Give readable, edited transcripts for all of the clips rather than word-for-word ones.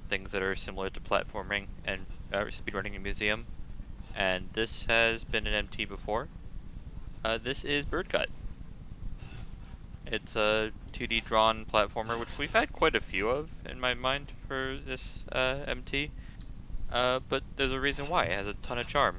things that are similar to platforming and speedrunning in museum, and this has been an MT before. This is Birdgut. It's a 2D drawn platformer, which we've had quite a few of in my mind for this MT. But there's a reason why. It has a ton of charm.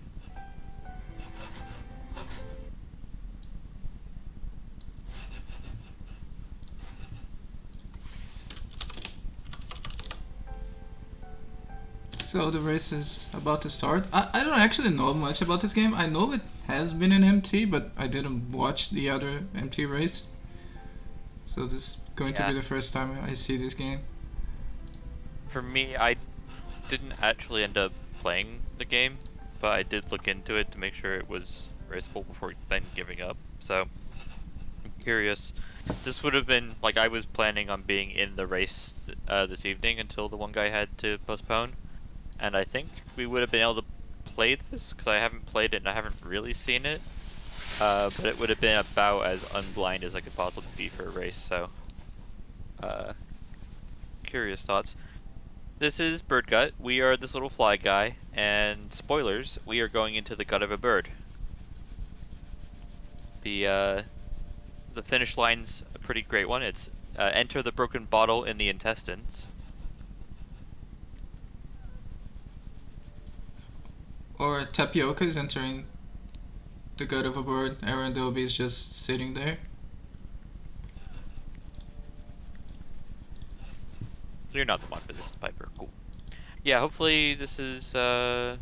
So the race is about to start. I don't actually know much about this game. I know it has been an MT, but I didn't watch the other MT race. So this is going to be the first time I see this game. For me, I didn't actually end up playing the game, but I did look into it to make sure it was raceable before then giving up. So I'm curious. This would have been like I was planning on being in the race this evening until the one guy had to postpone, and I think we would have been able to play this because I haven't played it and I haven't really seen it. But it would have been about as unblind as I could possibly be for a race. So, curious thoughts. This is Birdgut. We are this little fly guy, and spoilers, we are going into the gut of a bird. The finish line's a pretty great one. It's enter the broken bottle in the intestines. Or Tapioca is entering the gut of a bird. AaronDobbe is just sitting there. You're not the one for this, Piper. Cool. Yeah, hopefully this is, I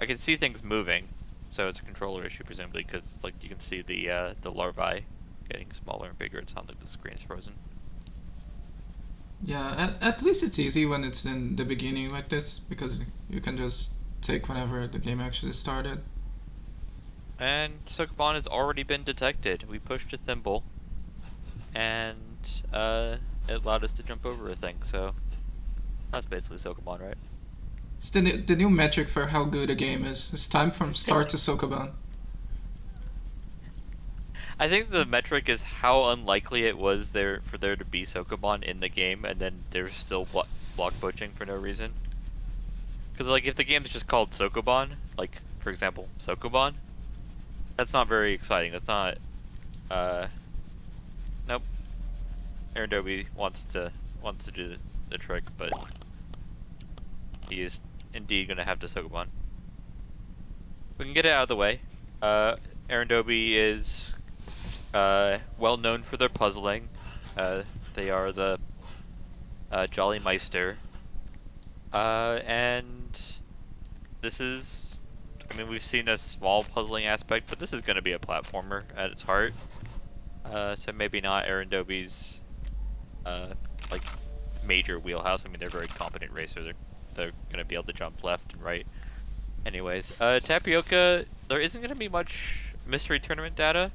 can see things moving, so it's a controller issue presumably, because like you can see the larvae getting smaller and bigger. It's not like the screen's frozen. Yeah, at least it's easy when it's in the beginning like this, because you can just take whenever the game actually started. And Sokobon has already been detected. We pushed a thimble, and it allowed us to jump over a thing, so that's basically Sokobon, right? It's the new metric for how good a game is. It's time from start to Sokobon. I think the metric is how unlikely it was for there to be Sokobon in the game, and then there's still block poaching for no reason. Because like if the game's just called Sokobon, like for example Sokobon, that's not very exciting. That's not. Nope. AaronDobbe wants to do the trick, but he is indeed going to have to Sokobon. We can get it out of the way. AaronDobbe is well known for their puzzling. They are the Jolly Meister. And this is, I mean, we've seen a small puzzling aspect, but this is going to be a platformer at its heart. So maybe not AaronDobbe's like major wheelhouse. I mean, they're very competent racers. They're going to be able to jump left and right. Anyways, Tapioca, there isn't going to be much mystery tournament data,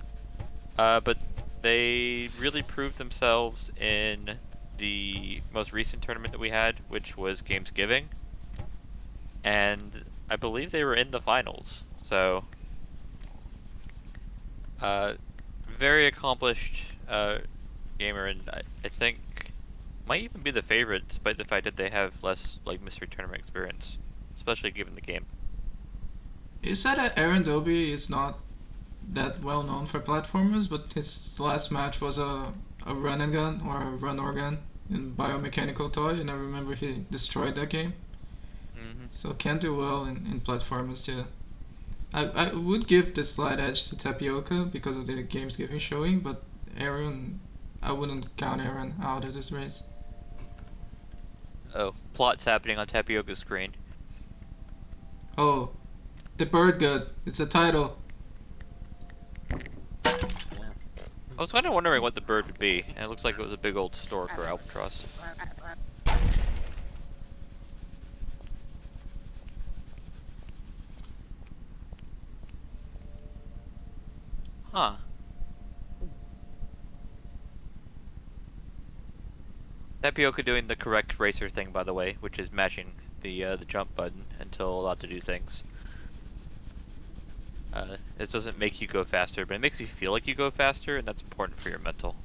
but they really proved themselves in the most recent tournament that we had, which was Gamesgiving, and I believe they were in the finals. So, very accomplished gamer, and I think might even be the favorite, despite the fact that they have less like mystery tournament experience, especially given the game. You said that AaronDobbe is not that well known for platformers, but his last match was a run and gun or a run or gun in Biomechanical Toy, and I remember he destroyed that game. So can do well in platformers too. I would give the slight edge to Tapioca because of the Gamesgiving showing, but Aaron, I wouldn't count Aaron out of this race. Oh, plot's happening on Tapioca's screen. Oh, the Birdgut. It's a title. I was kind of wondering what the bird would be, and it looks like it was a big old stork or albatross. Huh. Tapioca doing the correct racer thing, by the way, which is mashing the jump button until allowed to do things. It doesn't make you go faster, but it makes you feel like you go faster, and that's important for your mental.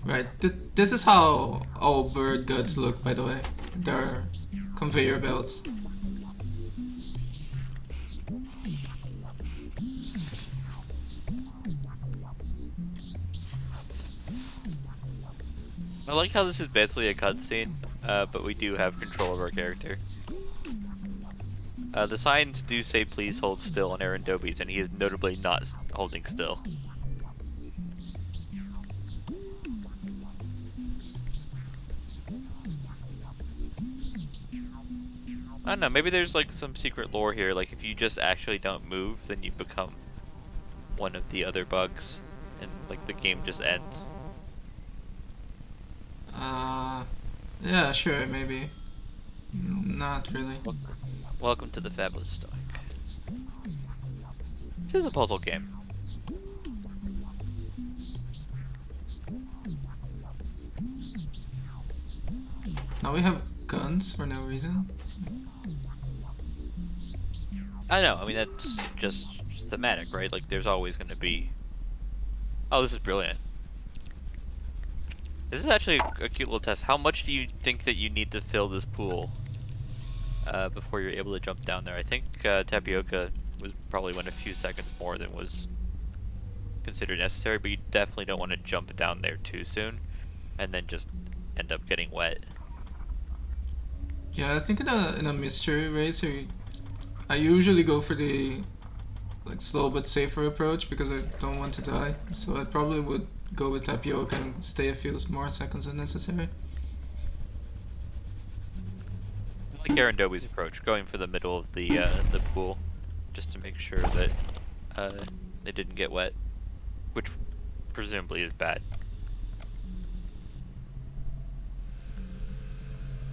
Right. This is how all bird guts look, by the way. They're conveyor belts. I like how this is basically a cutscene, but we do have control of our character. The signs do say please hold still on AaronDobbe's, and he is notably not holding still. I don't know, maybe there's like some secret lore here, like if you just actually don't move, then you become one of the other bugs, and like the game just ends. Yeah, sure, maybe. Not really. Welcome to the Fabulous Stoic. This is a puzzle game. Now we have guns for no reason. I know, I mean that's just thematic, right? Like there's always gonna be... Oh, this is brilliant. This is actually a cute little test. How much do you think that you need to fill this pool before you're able to jump down there? I think Tapioca was probably went a few seconds more than was considered necessary, but you definitely don't want to jump down there too soon and then just end up getting wet. Yeah, I think in a mystery race, I usually go for the like slow but safer approach because I don't want to die. So I probably would go with Tapioca and stay a few more seconds than necessary. I like AaronDobbe's approach, going for the middle of the pool, just to make sure that they didn't get wet, which presumably is bad.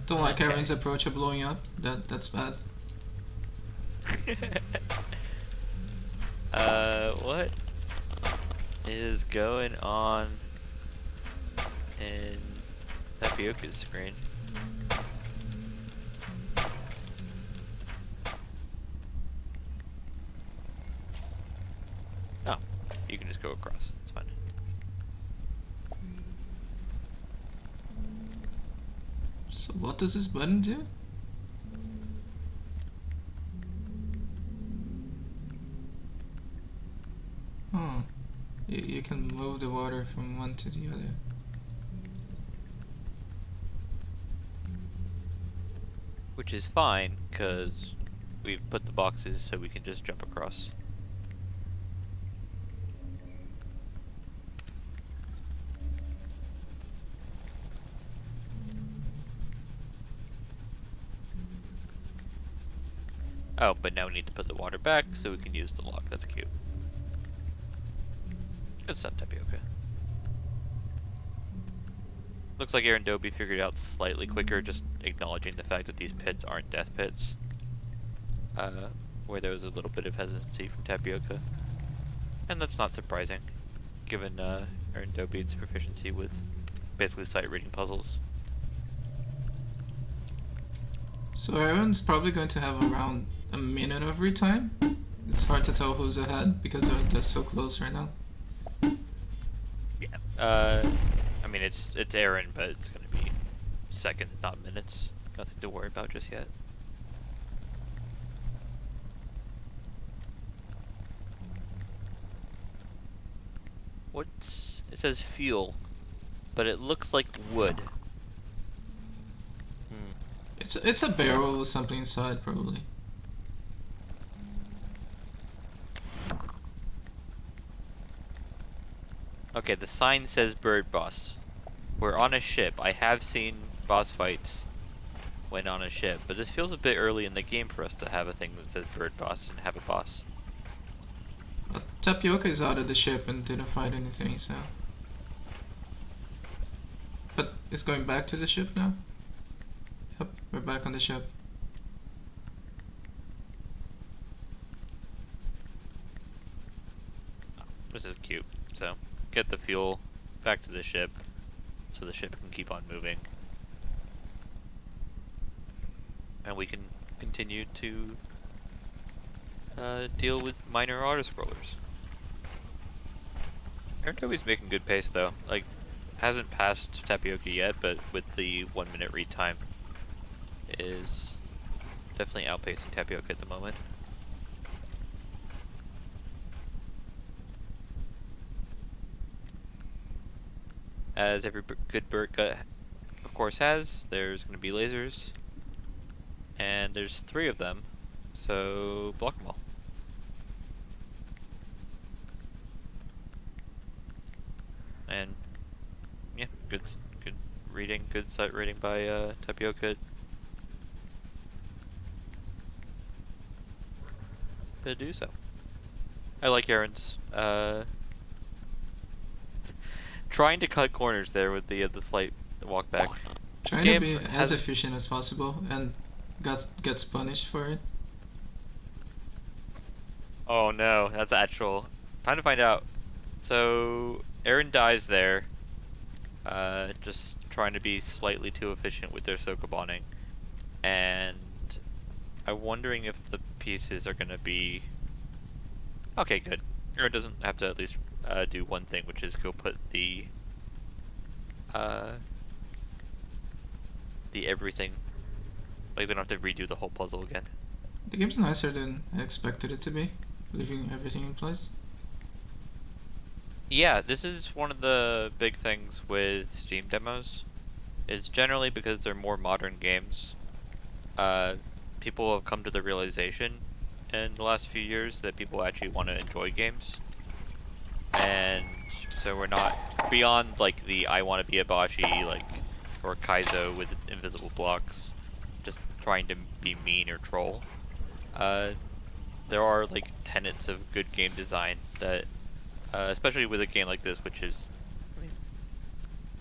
Don't like Aaron's approach of blowing up. That's bad. What is going on in Tapioca's screen? Oh, you can just go across. It's fine. So what does this button do? Oh, you can move the water from one to the other. Which is fine, because we've put the boxes so we can just jump across. Oh, but now we need to put the water back so we can use the lock. That's cute. Good stuff, Tapioca. Looks like AaronDobbe figured it out slightly quicker, just acknowledging the fact that these pits aren't death pits. Where there was a little bit of hesitancy from Tapioca. And that's not surprising, given AaronDobbe's proficiency with basically sight reading puzzles. So Aaron's probably going to have around a minute of retime. It's hard to tell who's ahead because they're so close right now. Yeah. I mean, it's Aaron, but it's gonna be seconds, not minutes. Nothing to worry about just yet. What's... It says fuel, but it looks like wood. It's a barrel with something inside, probably. Okay, the sign says bird boss. We're on a ship. I have seen boss fights when on a ship, but this feels a bit early in the game for us to have a thing that says bird boss and have a boss. Tapioca is out of the ship and didn't find anything, so... But it's going back to the ship now? Yep, we're back on the ship. This is cute. So, get the fuel back to the ship so the ship can keep on moving. And we can continue to deal with minor auto-scrollers. AaronDobbe's making good pace though. Like, hasn't passed Tapioca yet, but with the 1 minute read time, is definitely outpacing Tapioca at the moment. As every good Birdgut, of course, has, there's going to be lasers, and there's 3 of them, so block them all. And yeah, good reading, good sight reading by Tapioca to do so. I like Aaron's trying to cut corners there with the slight walk back. Trying to be as efficient as possible and gets punished for it. Oh no, that's actual. Time to find out. So Aaron dies there. Just trying to be slightly too efficient with their Sokoboning. And I'm wondering if the pieces are gonna be okay, good. Aaron doesn't have to at least do one thing, which is go put the everything. Like they don't have to redo the whole puzzle again. The game's nicer than I expected it to be, leaving everything in place. Yeah, this is one of the big things with Steam demos. It's generally because they're more modern games. People have come to the realization in the last few years that people actually want to enjoy games. And so we're not beyond like the I want to be a Bashi like or Kaizo with invisible blocks, just trying to be mean or troll. There are like tenets of good game design that, especially with a game like this, which is I mean,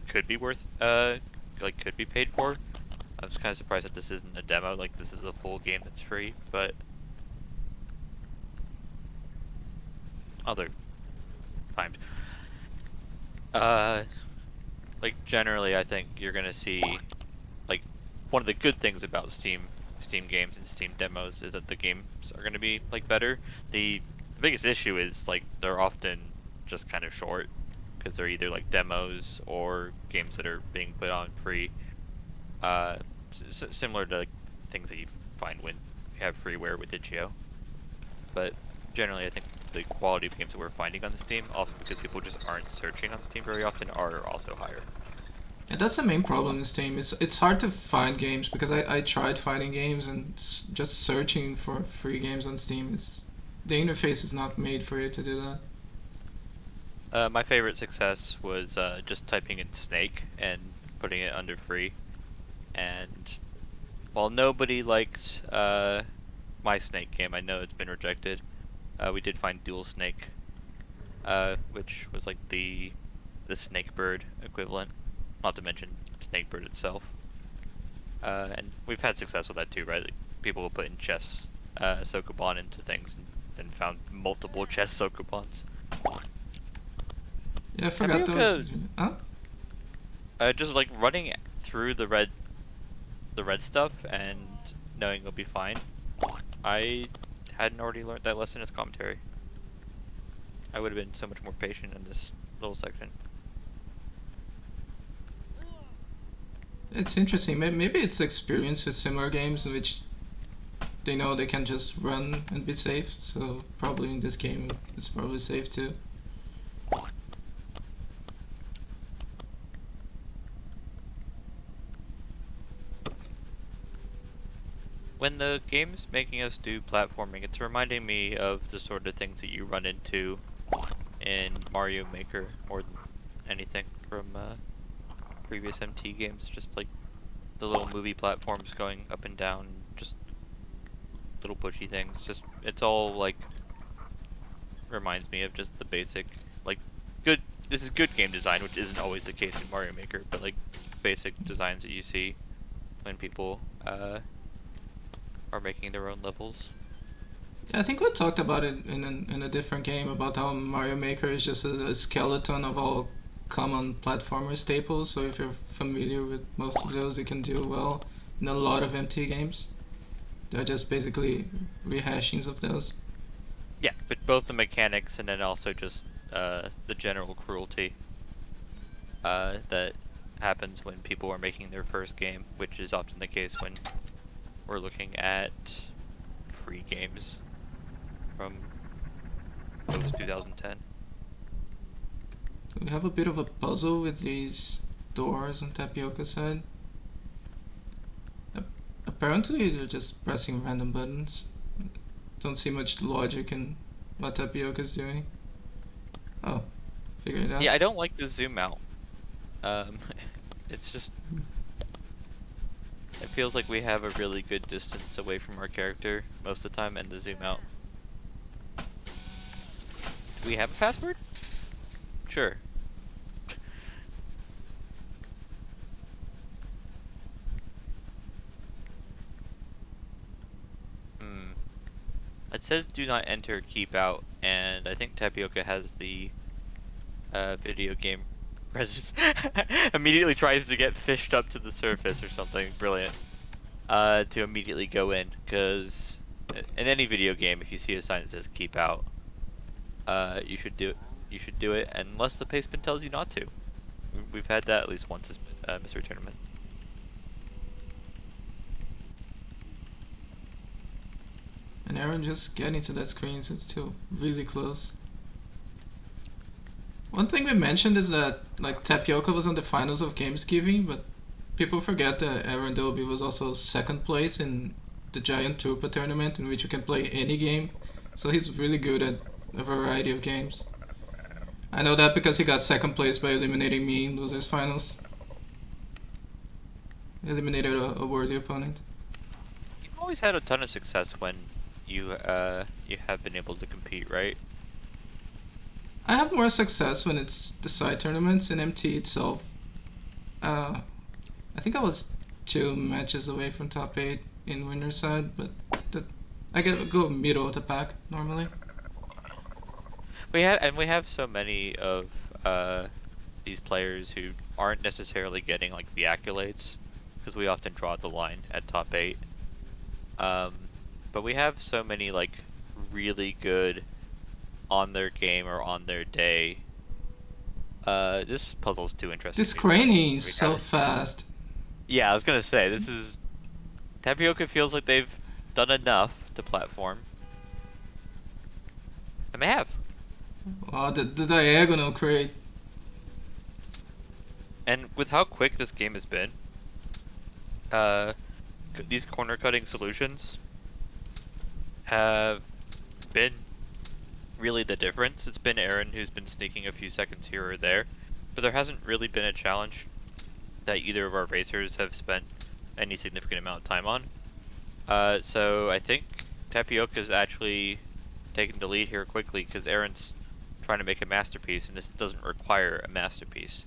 could be worth like could be paid for. I was kind of surprised that this isn't a demo. Like this is a full game that's free, but other times. Like generally, I think you're gonna see, like, one of the good things about Steam games and Steam demos is that the games are gonna be like better. The biggest issue is like they're often just kind of short because they're either like demos or games that are being put on free. Uh, similar to like, things that you find when you have freeware with itch.io. But generally, I think the quality of games that we're finding on Steam, also because people just aren't searching on Steam very often, are also higher. Yeah, that's the main problem in Steam. It's hard to find games because I tried finding games and just searching for free games on Steam is the interface is not made for you to do that. My favorite success was just typing in Snake and putting it under free. And while nobody liked my Snake game, I know it's been rejected. We did find Dual Snake, which was like the Snakebird equivalent, not to mention Snakebird itself. And we've had success with that too, right? Like, people will put in chess Sokobon into things and found multiple chess Sokobons. Yeah, I forgot those. Huh? Just like running through the red stuff and knowing it'll be fine. I hadn't already learned that lesson as commentary. I would have been so much more patient in this little section. It's interesting. Maybe it's experience with similar games in which they know they can just run and be safe. So probably in this game, it's probably safe too. When the game's making us do platforming, it's reminding me of the sort of things that you run into in Mario Maker more than anything from previous MT games. Just like the little movie platforms going up and down, just little pushy things. Just it's all like reminds me of just the basic like good. This is good game design, which isn't always the case in Mario Maker, but like basic designs that you see when people are making their own levels. Yeah, I think we talked about it in a different game about how Mario Maker is just a skeleton of all common platformer staples. So if you're familiar with most of those, you can do well in a lot of MT games. They're just basically rehashings of those. Yeah, but both the mechanics and then also just the general cruelty. that happens when people are making their first game, which is often the case when we're looking at free games from post 2010. So we have a bit of a puzzle with these doors on Tapioca's side. Apparently they're just pressing random buttons. Don't see much logic in what Tapioca's doing. Oh, figure it out. Yeah, I don't like the zoom out. It's just, it feels like we have a really good distance away from our character most of the time, and the zoom out. Do we have a password? Sure. It says do not enter, keep out, and I think Tapioca has the video game presence. Immediately tries to get fished up to the surface or something. Brilliant. To immediately go in, because in any video game, if you see a sign that says keep out, you should do it. You should do it unless the pastebin tells you not to. We've had that at least once this mystery tournament. And Aaron just getting to that screen, so it's still really close. One thing we mentioned is that like Tapioca was on the finals of Gamesgiving, but people forget that AaronDobbe was also second place in the Giant Tupa tournament, in which you can play any game. So he's really good at a variety of games. I know that because he got second place by eliminating me in losers finals. He eliminated a worthy opponent. You've always had a ton of success when you have been able to compete, right? I have more success when it's the side tournaments. In MT itself, I think I was 2 matches away from top 8 in winner's side, but I go middle of the pack normally. We have so many of these players who aren't necessarily getting like the accolades, because we often draw the line at top 8. But we have so many like really good on their game or on their day. This puzzle's too interesting. This craning is so fast. Yeah, I was gonna say, this is... Tapioca feels like they've done enough to platform. And they have. Wow, the diagonal crate. And with how quick this game has been, these corner cutting solutions have been really the difference. It's been Aaron who's been sneaking a few seconds here or there, but there hasn't really been a challenge that either of our racers have spent any significant amount of time on. So I think Tapioca's actually taken the lead here quickly, because Aaron's trying to make a masterpiece, and this doesn't require a masterpiece.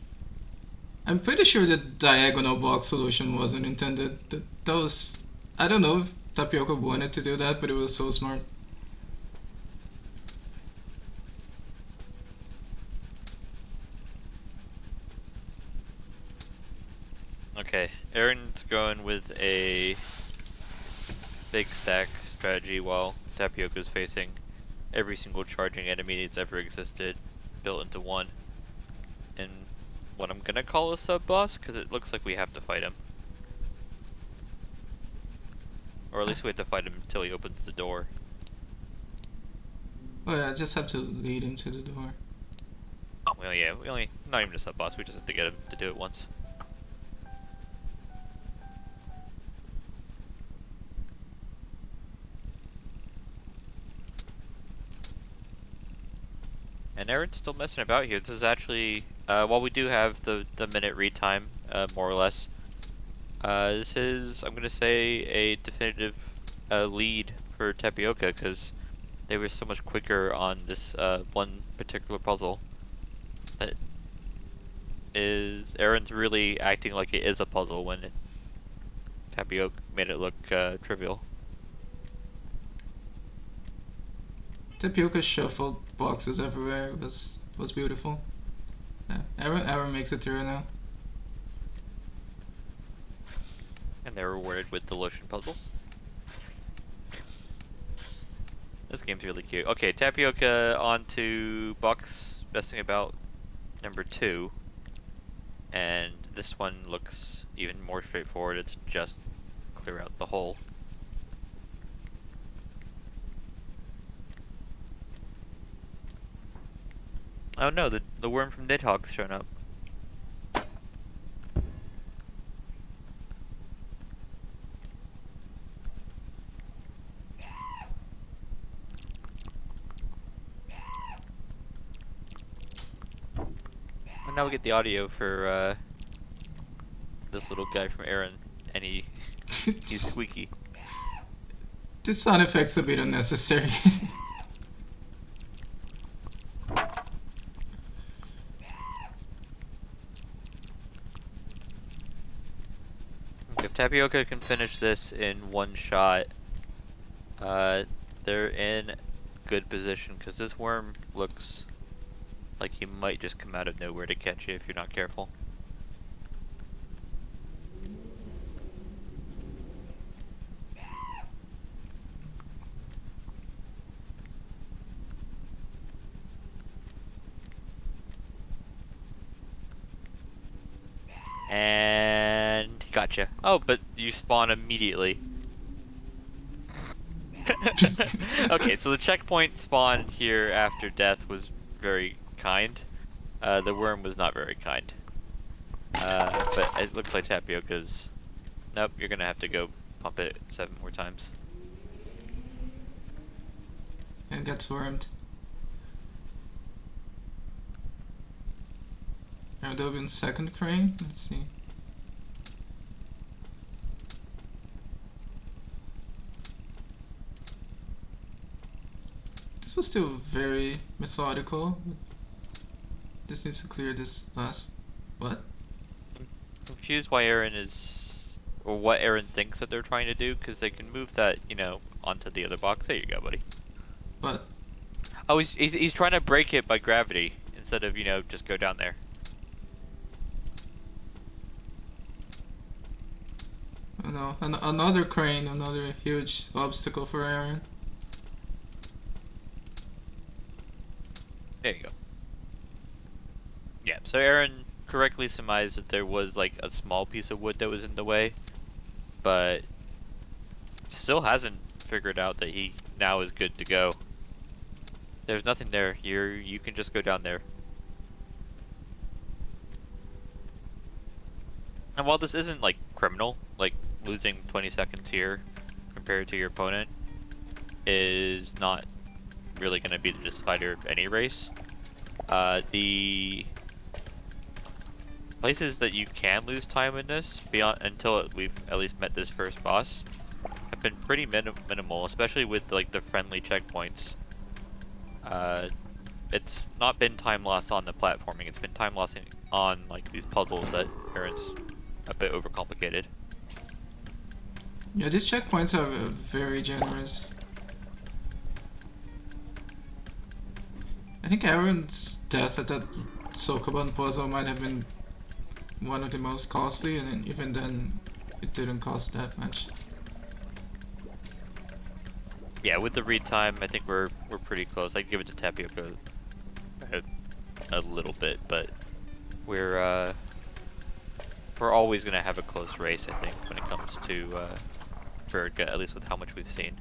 I'm pretty sure the diagonal box solution wasn't intended. That was... I don't know if Tapioca wanted to do that, but it was so smart. Okay, Aaron's going with a big stack strategy while Tapioca's facing every single charging enemy that's ever existed built into one. And what I'm gonna call a sub-boss, because it looks like we have to fight him. Or at least we have to fight him until he opens the door. Oh yeah, I just have to lead him to the door. Oh, well, yeah, not even a sub-boss, we just have to get him to do it once. And Aaron's still messing about here. This is actually, while we do have the minute read time, more or less, this is, I'm going to say, a definitive lead for Tapioca, because they were so much quicker on this one particular puzzle. That is, Aaron's really acting like it is a puzzle when Tapioca made it look trivial. Tapioca shuffled boxes everywhere. It was beautiful. Yeah, Aaron makes it through now. And they're rewarded with the lotion puzzle. This game's really cute. Okay, Tapioca on to box messing about number 2. And this one looks even more straightforward. It's just clear out the hole. Oh no, the worm from Nidhogg's shown up. And now we get the audio for this little guy from Aaron, and he's squeaky. The sound effects a bit unnecessary. If Tapioca can finish this in one shot, they're in good position, because this worm looks like he might just come out of nowhere to catch you if you're not careful. And he gotcha. Oh, but you spawn immediately. Okay, so the checkpoint spawn here after death was very kind. The worm was not very kind. But it looks like Tapioca's... Nope, you're gonna have to go pump it 7 more times. And gets wormed. AaronDobbe in second crane. Let's see. This was still very methodical. This needs to clear this last. What? I'm confused why Aaron is... or what Aaron thinks that they're trying to do, because they can move that, you know, onto the other box. There you go, buddy. What? Oh, he's trying to break it by gravity, instead of, you know, just go down there. Oh no, another crane, another huge obstacle for Aaron. There you go. Yeah, so Aaron correctly surmised that there was like a small piece of wood that was in the way, but still hasn't figured out that he now is good to go. There's nothing there. You can just go down there. And while this isn't like criminal, like losing 20 seconds here compared to your opponent is not really going to be the decider of any race. The places that you can lose time in this, beyond until we've at least met this first boss, have been pretty minimal, especially with like the friendly checkpoints. It's not been time loss on the platforming, it's been time loss on like these puzzles that Aaron's a bit overcomplicated. Yeah, these checkpoints are very generous. I think Aaron's death at that Sokoban puzzle might have been one of the most costly, and even then, it didn't cost that much. Yeah, with the read time, I think we're pretty close. I'd give it to Tapioca a little bit, but we're always gonna have a close race, I think, when it comes to Birdgut, at least with how much we've seen.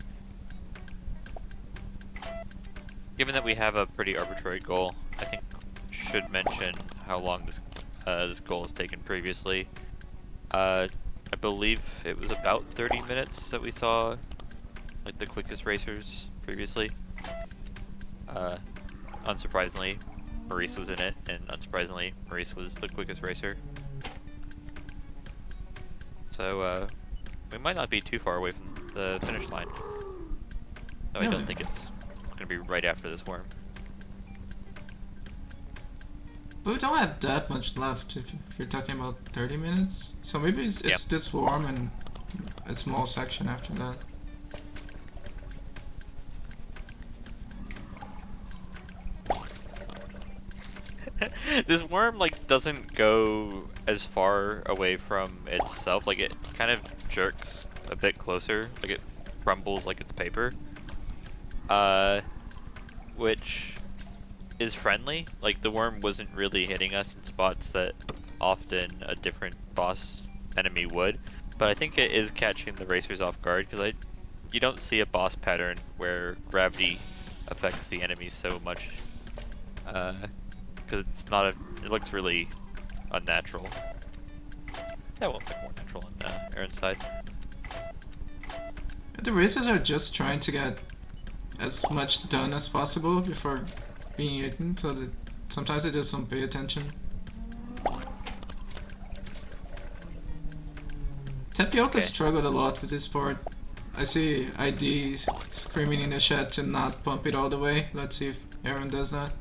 Given that we have a pretty arbitrary goal, I think should mention how long this goal has taken previously. I believe it was about 30 minutes that we saw like the quickest racers previously. Unsurprisingly, Maurice was in it, and unsurprisingly, Maurice was the quickest racer. So we might not be too far away from the finish line. Though I don't think it's gonna be right after this worm. But we don't have that much left if you're talking about 30 minutes. So maybe it's this worm and a small section after that. This worm like doesn't go as far away from itself. Like it kind of jerks a bit closer. Like it crumbles like it's paper. Which is friendly. Like the worm wasn't really hitting us in spots that often a different boss enemy would, but I think it is catching the racers off guard because you don't see a boss pattern where gravity affects the enemies so much, because it looks really unnatural. That won't look more natural on Aaron's side. The racers are just trying to get as much done as possible before being eaten, so that sometimes they just don't pay attention. Tapioca struggled a lot with this part. I see ID screaming in the chat to not pump it all the way. Let's see if Aaron does that.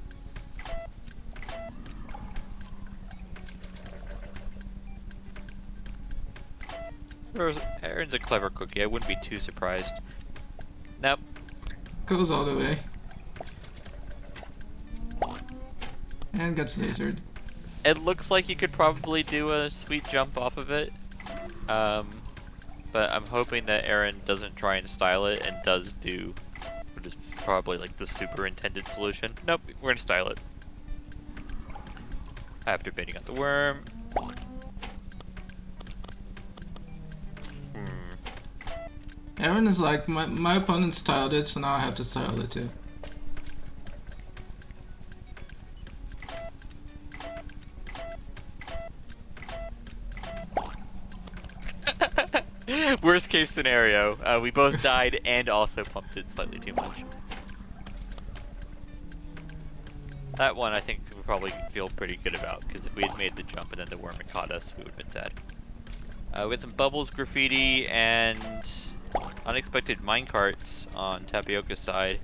Aaron's a clever cookie. I wouldn't be too surprised. Nope. Goes all the way. And gets lasered. It looks like you could probably do a sweet jump off of it. But I'm hoping that Aaron doesn't try and style it and does do what is probably like the super intended solution. Nope, we're gonna style it. After baiting out the worm. Aaron is like, my opponent styled it, so now I have to style it too. Worst case scenario, we both died and also pumped it slightly too much. That one I think we probably feel pretty good about, because if we had made the jump and then the worm had caught us, we would have been sad. We had some bubbles, graffiti, and unexpected minecarts on Tapioca's side.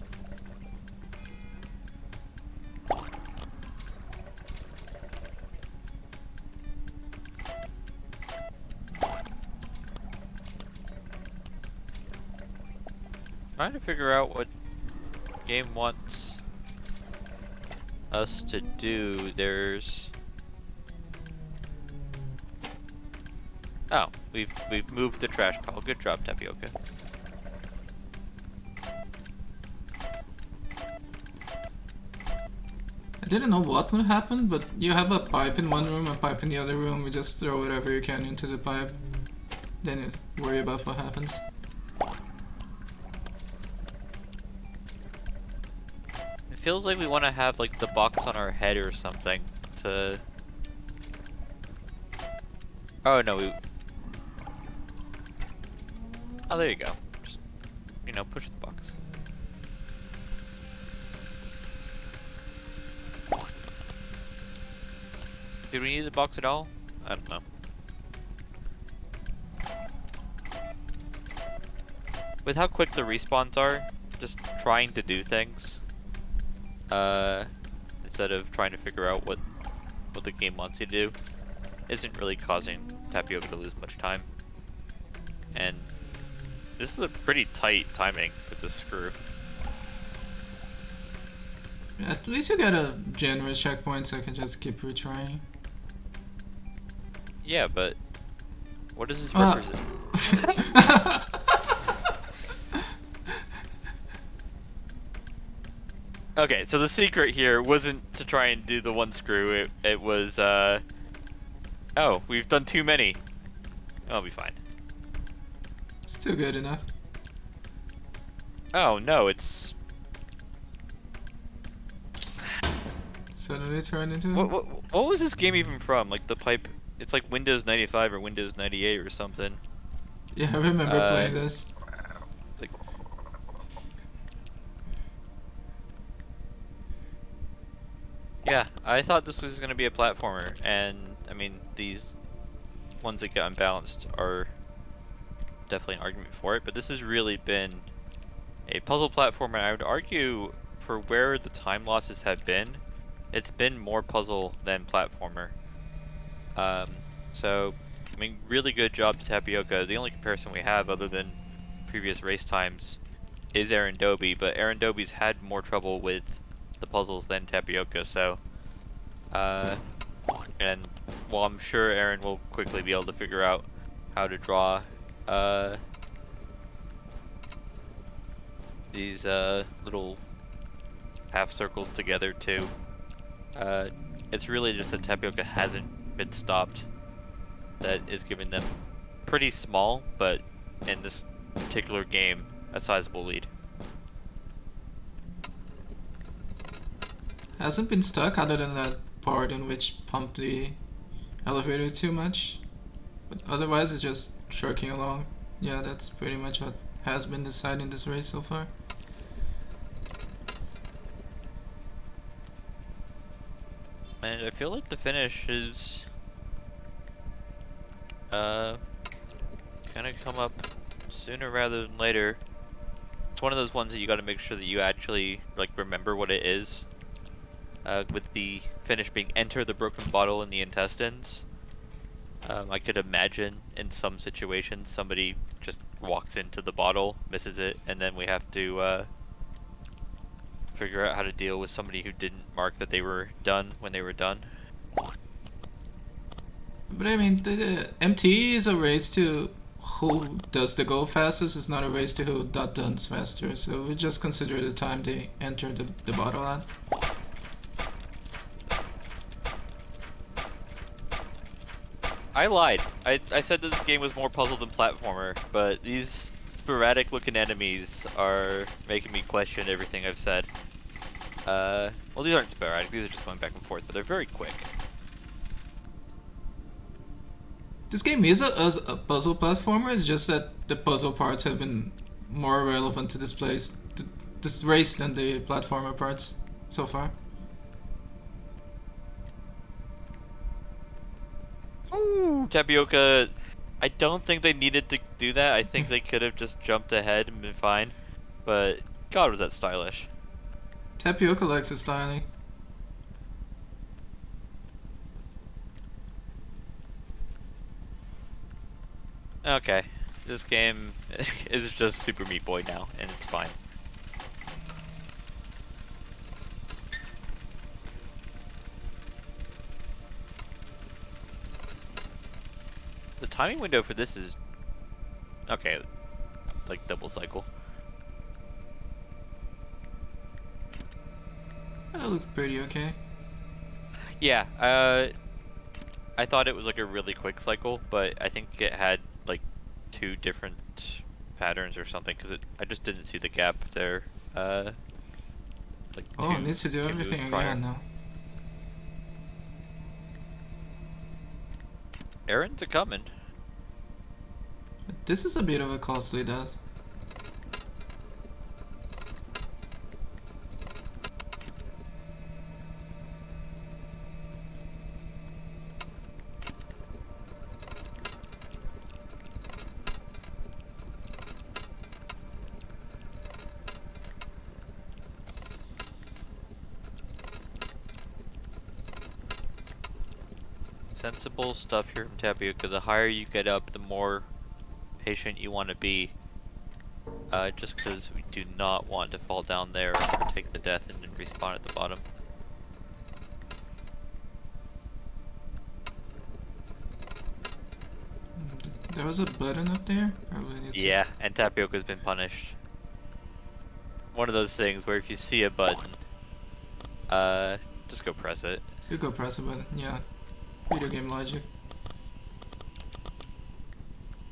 Trying to figure out what game wants us to do. There's... Oh, we've moved the trash pile. Good job, Tapioca. I didn't know what would happen, but you have a pipe in one room, a pipe in the other room. You just throw whatever you can into the pipe. Then you worry about what happens. It feels like we want to have like the box on our head or something to... Oh no, we... Oh, there you go. Just, you know, push the box. Did we need the box at all? I don't know. With how quick the respawns are, just trying to do things, instead of trying to figure out what the game wants you to do, isn't really causing Tapioca to lose much time. And this is a pretty tight timing with this screw. At least you get a generous checkpoint, so I can just keep retrying. Yeah, but what does this represent? Okay, so the secret here wasn't to try and do the one screw. It was oh, we've done too many. I'll be fine. Still good enough. Oh no, it's Suddenly turned into... what was this game even from? Like the pipe, it's like Windows 95 or Windows 98 or something. Yeah, I remember playing this. Like, yeah, I thought this was gonna be a platformer, and I mean these ones that get unbalanced are definitely an argument for it, but this has really been a puzzle platformer. I would argue for where the time losses have been, it's been more puzzle than platformer. So, I mean, really good job to Tapioca. The only comparison we have other than previous race times is AaronDobbe, but AaronDobbe's had more trouble with the puzzles than Tapioca, so and while I'm sure Aaron will quickly be able to figure out how to draw these little half circles together too, it's really just that Tapioca hasn't mid-stopped that is giving them pretty small, but in this particular game, a sizable lead. Hasn't been stuck other than that part in which pumped the elevator too much. But otherwise it's just shirking along. Yeah, that's pretty much what has been deciding this race so far. And I feel like the finish is gonna come up sooner rather than later. It's one of those ones that you gotta make sure that you actually like remember what it is. With the finish being enter the broken bottle in the intestines. I could imagine in some situations somebody just walks into the bottle, misses it, and then we have to figure out how to deal with somebody who didn't mark that they were done when they were done. But I mean, the MT is a race to who does the go fastest. It's not a race to who dot done faster. So we just consider the time they enter the bottle at. I lied. I said that this game was more puzzle than platformer, but these sporadic looking enemies are making me question everything I've said. Well, these aren't sporadic, these are just going back and forth, but they're very quick. This game is a puzzle platformer. It's just that the puzzle parts have been more relevant to this this race than the platformer parts so far. Ooh, Tapioca. I don't think they needed to do that. I think they could have just jumped ahead and been fine. But God, was that stylish. Tapioca likes his styling. Okay, this game is just Super Meat Boy now, and it's fine. The timing window for this is okay, like double cycle. That looked pretty okay. Yeah, I thought it was like a really quick cycle, but I think it had like 2 different patterns or something because I just didn't see the gap there. Like oh, it needs to do everything again now. Aaron's a coming. This is a bit of a costly death. Sensible stuff here from Tapioca. The higher you get up, the more patient you want to be. Just because we do not want to fall down there or take the death and then respawn at the bottom. There was a button up there? Yeah, and Tapioca's been punished. One of those things where if you see a button, just go press it. You go press a button, yeah. Video game logic.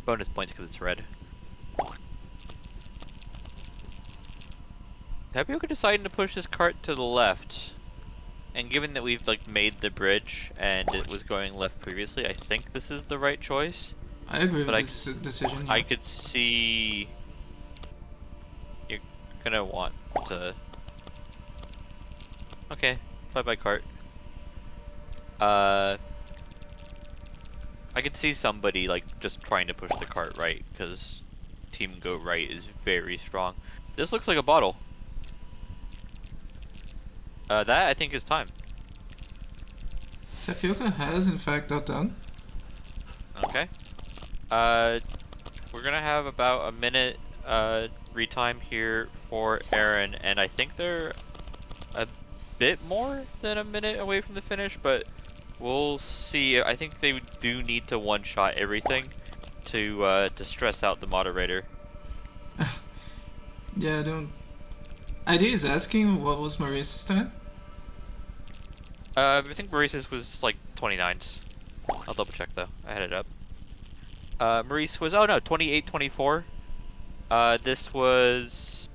Bonus points because it's red. Tapioca deciding to push this cart to the left. And given that we've like made the bridge and it was going left previously, I think this is the right choice. I agree with this decision. Yeah. I could see you're gonna want to. Okay, bye cart. I could see somebody like just trying to push the cart right because Team Go Right is very strong. This looks like a bottle. That I think is time. Tapioca has in fact outdone. Okay. We're gonna have about a minute retime here for Aaron, and I think they're a bit more than a minute away from the finish, but we'll see. I think they do need to one-shot everything to stress out the moderator. Yeah, don't. ID is asking what was Maurice's time? I think Maurice's was like 29s. I'll double check though. I had it up. Maurice was 28-24. This was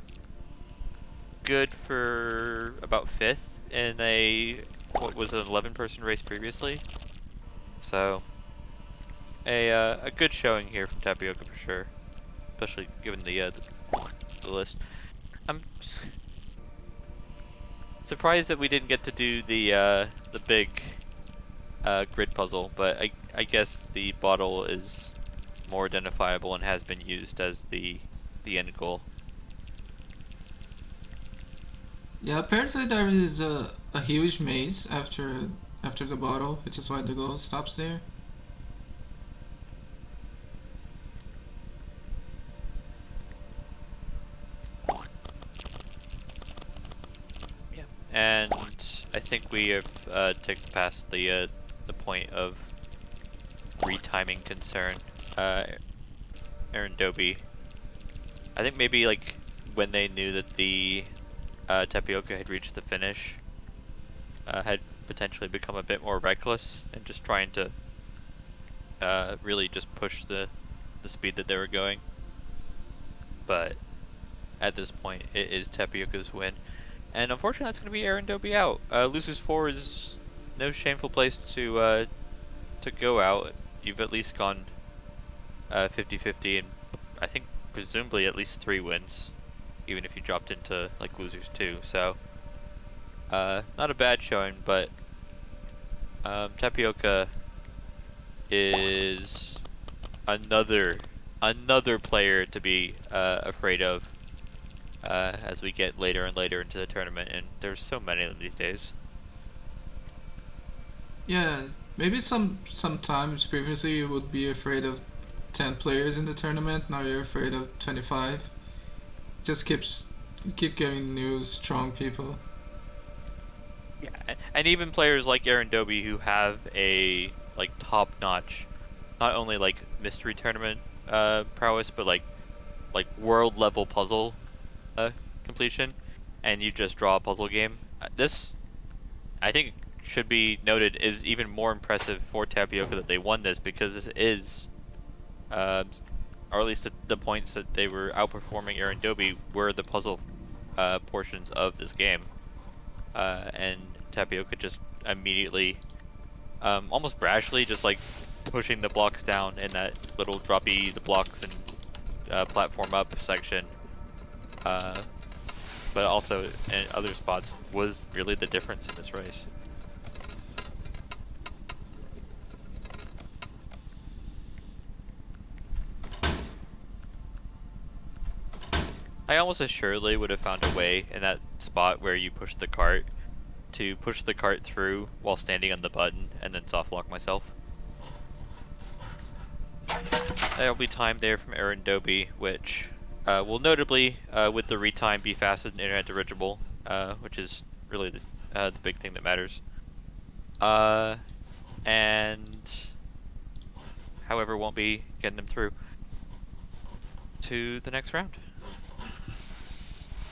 good for about 5th in what was an 11-person race previously. So a good showing here from Tapioca for sure, especially given the list. I'm surprised that we didn't get to do the big grid puzzle, but I guess the bottle is more identifiable and has been used as the end goal. Yeah, apparently there is a huge maze after the bottle, which is why the goal stops there. Yeah, and I think we have ticked past the point of retiming concern. AaronDobbe, I think maybe like when they knew that the Tapioca had reached the finish, had potentially become a bit more reckless and just trying to really just push the speed that they were going. But at this point, it is Tapioca's win. And unfortunately, that's going to be AaronDobbe out. Loses 4 is no shameful place to go out. You've at least gone 50-50, and I think presumably at least 3 wins, even if you dropped into like losers 2. So not a bad showing, but Tapioca is another player to be afraid of as we get later and later into the tournament, and there's so many of them these days. Yeah, maybe sometimes previously you would be afraid of 10 players in the tournament. Now you're afraid of 25. Just keep getting new strong people. Yeah, and even players like AaronDobbe who have a like top-notch, not only like mystery tournament prowess, but like world level puzzle completion, and you just draw a puzzle game. This, I think, should be noted, is even more impressive for Tapioca that they won this, because this is, or at least the points that they were outperforming AaronDobbe were the puzzle portions of this game, and Tapioca just immediately, almost brashly, just like pushing the blocks down in that little droppy the blocks and platform up section. But also in other spots was really the difference in this race. I almost assuredly would have found a way in that spot where you push the cart to push the cart through while standing on the button and then soft lock myself. There'll be time there from AaronDobbe, which will notably, with the retime, be faster than internet dirigible, which is really the big thing that matters. And however, won't be getting them through to the next round.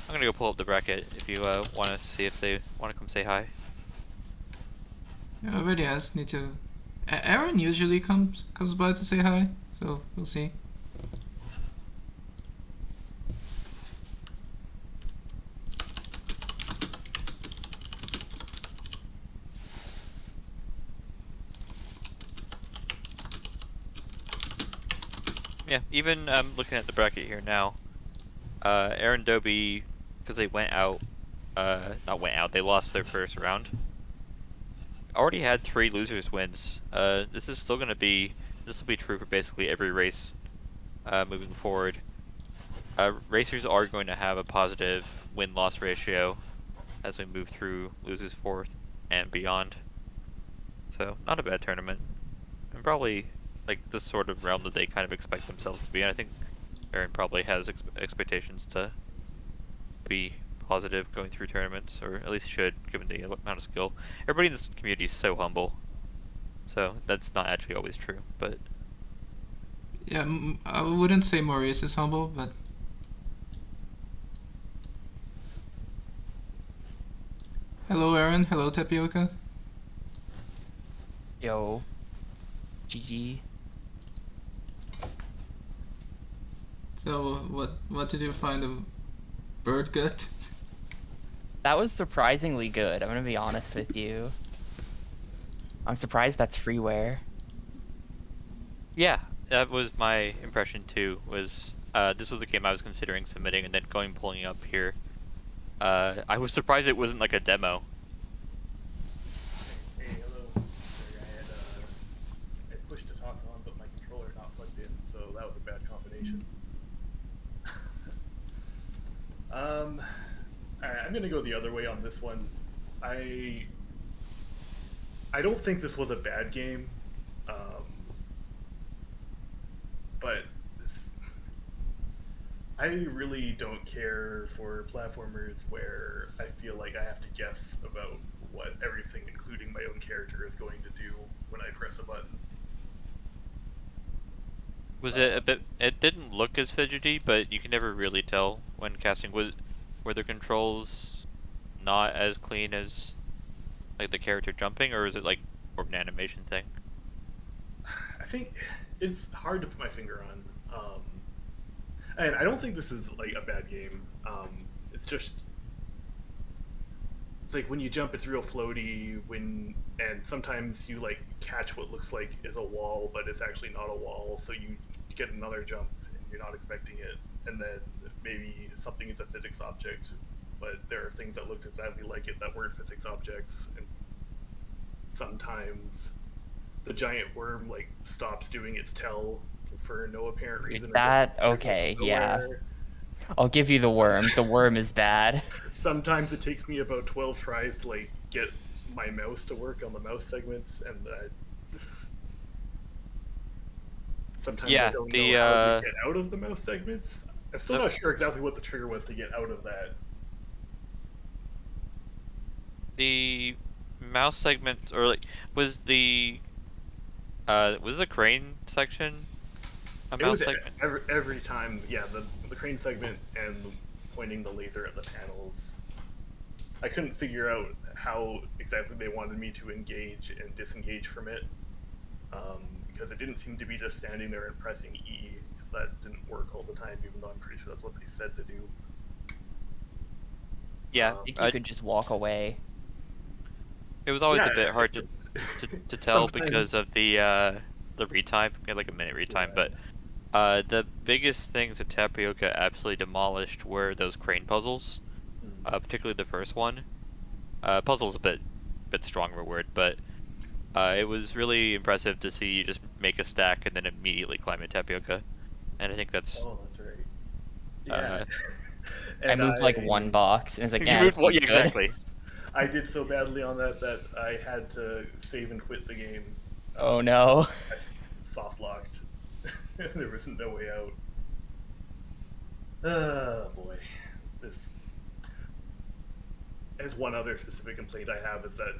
I'm gonna go pull up the bracket if you want to see if they want to come say hi. Yeah, already asked. Need to. Aaron usually comes by to say hi, so we'll see. Yeah, even looking at the bracket here now, AaronDobbe, because they went out, not went out, they lost their first round. Already had 3 losers wins. This is still gonna be, this will be true for basically every race moving forward. Racers are going to have a positive win-loss ratio as we move through losers 4th and beyond. So not a bad tournament, and probably like the sort of realm that they kind of expect themselves to be. And I think Aaron probably has expectations to be positive going through tournaments, or at least should, given the amount of skill. Everybody in this community is so humble, so that's not actually always true, but Yeah, I wouldn't say Maurice is humble, but hello Aaron, hello Tapioca. Yo. GG. So what did you find of Birdgut? That was surprisingly good. I'm gonna be honest with you. I'm surprised that's freeware. Yeah, that was my impression too. Was this was the game I was considering submitting, and then pulling up here. I was surprised it wasn't like a demo. Hey, hello. Sorry, I pushed to talk on, but my controller not plugged in, so that was a bad combination. Alright, I'm gonna go the other way on this one. I don't think this was a bad game, but I really don't care for platformers where I feel like I have to guess about what everything, including my own character, is going to do when I press a button. Was it a bit? It didn't look as fidgety, but you can never really tell when casting. Were the controls not as clean as like the character jumping, or is it like more of an animation thing? I think it's hard to put my finger on. And I don't think this is like a bad game. It's just it's like when you jump, it's real floaty. And sometimes you like catch what looks like is a wall, but it's actually not a wall. So you get another jump and you're not expecting it. And then maybe something is a physics object, but there are things that looked exactly like it that weren't physics objects. And sometimes the giant worm like stops doing its tell for no apparent reason. That okay, yeah. I'll give you the worm. The worm is bad. Sometimes it takes me about 12 tries to like get my mouse to work on the mouse segments, and sometimes Yeah, I don't the, know how to get out of the mouse segments. I'm still not sure exactly what the trigger was to get out of that. The mouse segment, or like, was the crane section a It mouse was segment? every time, yeah, the crane segment and pointing the laser at the panels. I couldn't figure out how exactly they wanted me to engage and disengage from it, because it didn't seem to be just standing there and pressing E, because that didn't work all the time, even though I'm pretty sure that's what they said to do. Yeah, I think you could just walk away. it was always Yeah, a bit hard to tell because of the retime. We had like a minute retime, Yeah. but the biggest things that Tapioca absolutely demolished were those crane puzzles, particularly the first one. Puzzle's a bit strong of a word, but it was really impressive to see you just make a stack and then immediately climb a Tapioca, and I think that's. Oh, that's right. Uh, Yeah. I And moved like one box, and it's like, you yeah, moved this looks yeah, good. exactly. I did so badly on that that I had to save and quit the game. Oh no. I soft locked. There was no way out. Oh boy, this. As one other specific complaint I have is that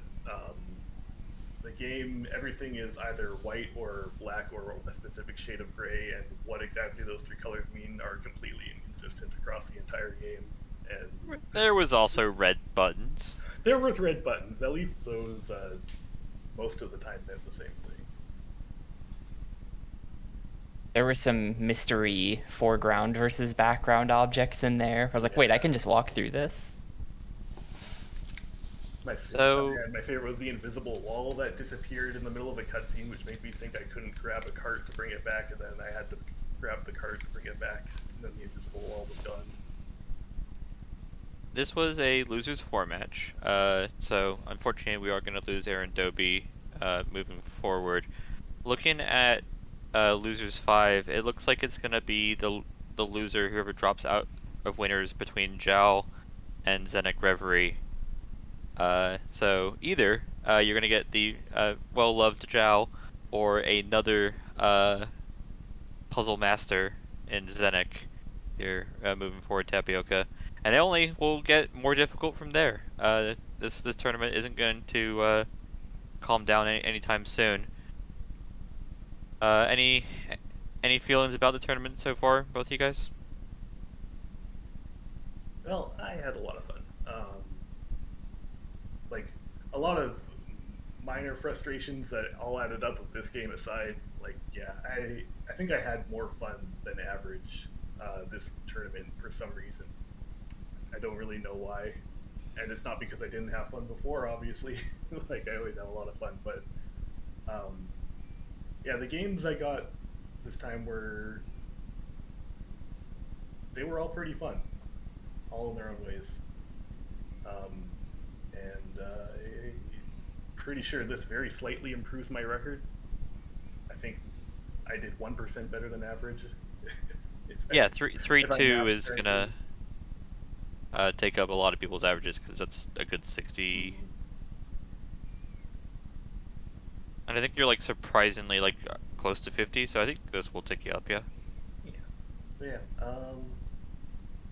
the game, everything is either white or black or a specific shade of gray, and what exactly those three colors mean are completely inconsistent across the entire game. And There was also red buttons. there was red buttons. At least those most of the time meant the same thing. There were some mystery foreground versus background objects in there. I was like, wait, I can just walk through this. My favorite was the invisible wall that disappeared in the middle of a cutscene, which made me think I couldn't grab a cart to bring it back, and then I had to grab the cart to bring it back, and then the invisible wall was gone. This was a losers four match, so unfortunately we are going to lose AaronDobbe moving forward. Looking at losers 5, it looks like it's going to be the loser, whoever drops out of winners between Zhao and Zenek Reverie. So either you're going to get the well-loved Zhao, or another puzzle master in Zenek here moving forward, Tapioca. And it only will get more difficult from there. This tournament isn't going to calm down anytime soon. Any feelings about the tournament so far, both of you guys? Well, I had a lot of fun. Like, a lot of minor frustrations that all added up with this game aside, like yeah, I think I had more fun than average this tournament for some reason. I don't really know why, and it's not because I didn't have fun before. Obviously, like I always have a lot of fun, but yeah, the games I got this time they were all pretty fun, all in their own ways. Um, and pretty sure this very slightly improves my record. I think I did 1% better than average. Yeah, three if I two math is correctly. gonna take up a lot of people's averages because that's a good 60. And I think you're like surprisingly like close to 50, so I think this will take you up. Yeah. Yeah. So yeah.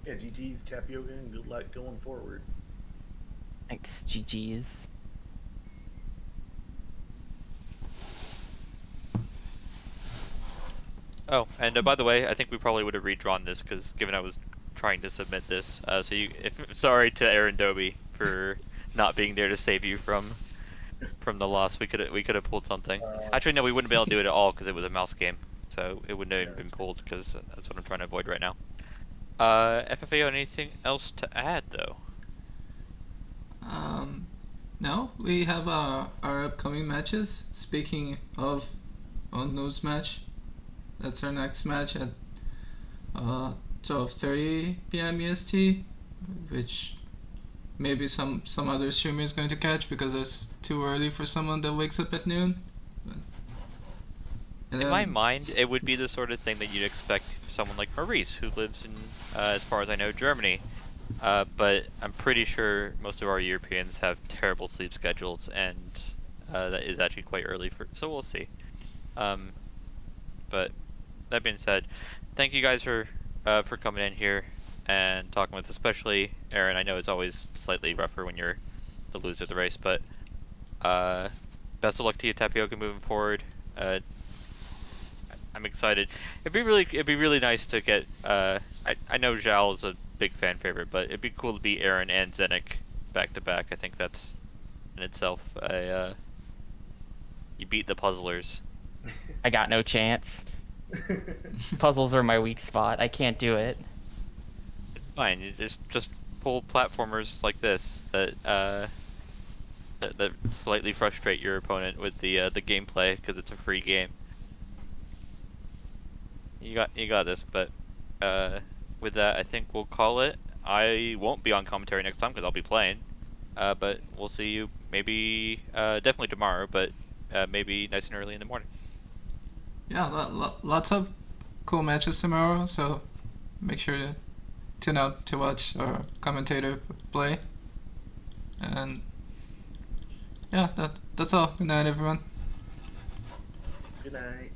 Yeah. GG's Tapioca and good luck going forward. Thanks, GG's. Oh, and by the way, I think we probably would have redrawn this because given I was trying to submit this, so sorry to AaronDobbe for not being there to save you from the loss. We could have pulled something. Actually, no, we wouldn't be able to do it at all because it was a mouse game, so it wouldn't have even been pulled because that's what I'm trying to avoid right now. FFAO, anything else to add though? No, we have our upcoming matches. Speaking of Unknown's match, that's our next match at 12:30 p.m. EST, which maybe some other streamer is going to catch because it's too early for someone that wakes up at noon. In my mind, it would be the sort of thing that you'd expect someone like Maurice, who lives in, as far as I know, Germany. But I'm pretty sure most of our Europeans have terrible sleep schedules, and that is actually quite early for. So we'll see. But that being said, thank you guys for coming in here and talking with, especially Aaron. I know it's always slightly rougher when you're the loser of the race, but best of luck to you, Tapioca, moving forward. I'm excited. It'd be really nice to get. I know Zhao is a big fan favorite, but it'd be cool to beat Aaron and Zenik back to back. I think that's in itself you beat the puzzlers. I got no chance. Puzzles are my weak spot. I can't do it. It's fine. You just pull platformers like this that slightly frustrate your opponent with the gameplay because it's a free game. You got this, but with that, I think we'll call it. I won't be on commentary next time because I'll be playing. But we'll see you maybe definitely tomorrow, but maybe nice and early in the morning. Yeah, lots of cool matches tomorrow, so make sure to tune out to watch our commentator play. And yeah, that's all. Good night, everyone. Good night.